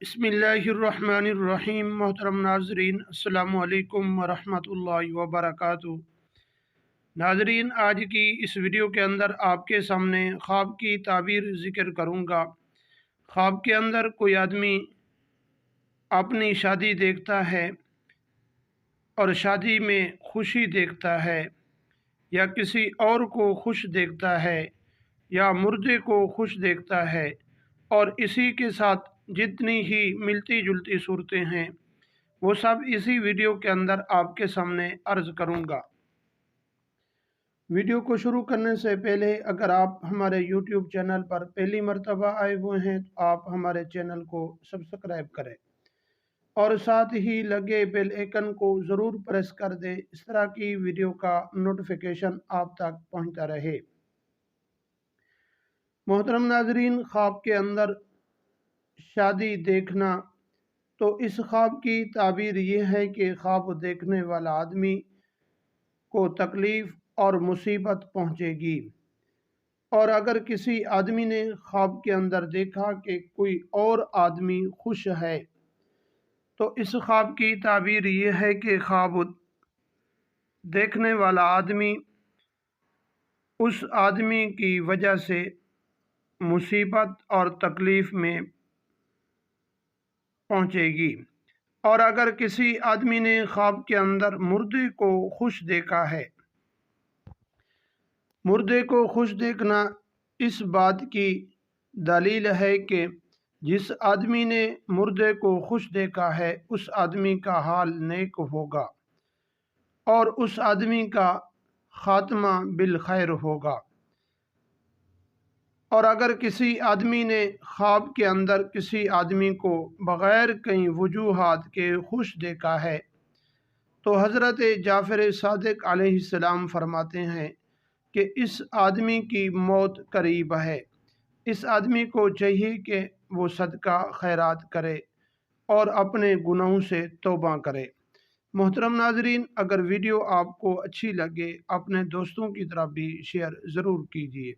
बिस्मिल्लाहिर्रहमानिर्रहीम। मोहतरम नाजरीन, अस्सलामु अलैकुम वरहमत उल्लाहि वबरकातुहू। नाजरीन, आज की इस वीडियो के अंदर आपके सामने ख्वाब की ताबीर ज़िक्र करूँगा। ख्वाब के अंदर कोई आदमी अपनी शादी देखता है और शादी में खुशी देखता है, या किसी और को खुश देखता है, या मुर्दे को खुश देखता है, और इसी के साथ जितनी ही मिलती जुलती सूरतें हैं वो सब इसी वीडियो के अंदर आपके सामने अर्ज करूंगा। वीडियो को शुरू करने से पहले अगर आप हमारे YouTube चैनल पर पहली मर्तबा आए हुए हैं तो आप हमारे चैनल को सब्सक्राइब करें और साथ ही लगे बेल आइकन को ज़रूर प्रेस कर दें। इस तरह की वीडियो का नोटिफिकेशन आप तक पहुंचता रहे। मोहतरम नाजरीन, ख्वाब के अंदर शादी देखना, तो इस ख्वाब की ताबीर ये है कि ख्वाब देखने वाला आदमी को तकलीफ़ और मुसीबत पहुंचेगी। और अगर किसी आदमी ने ख्वाब के अंदर देखा कि कोई और आदमी खुश है, तो इस ख्वाब की ताबीर ये है कि ख्वाब देखने वाला आदमी उस आदमी की वजह से मुसीबत और तकलीफ़ में पहुंचेगी। और अगर किसी आदमी ने ख्वाब के अंदर मुर्दे को खुश देखा है, मुर्दे को खुश देखना इस बात की दलील है कि जिस आदमी ने मुर्दे को खुश देखा है उस आदमी का हाल नेक होगा और उस आदमी का खात्मा बिल खैर होगा। और अगर किसी आदमी ने ख्वाब के अंदर किसी आदमी को बग़ैर कई वजूहात के खुश देखा है, तो हज़रत जाफ़र सादिक अलैहिस्सलाम फरमाते हैं कि इस आदमी की मौत करीब है। इस आदमी को चाहिए कि वो सदका खैरात करे और अपने गुनाहों से तौबा करे। मोहतरम नाजरीन, अगर वीडियो आपको अच्छी लगे अपने दोस्तों की तरफ भी शेयर ज़रूर कीजिए।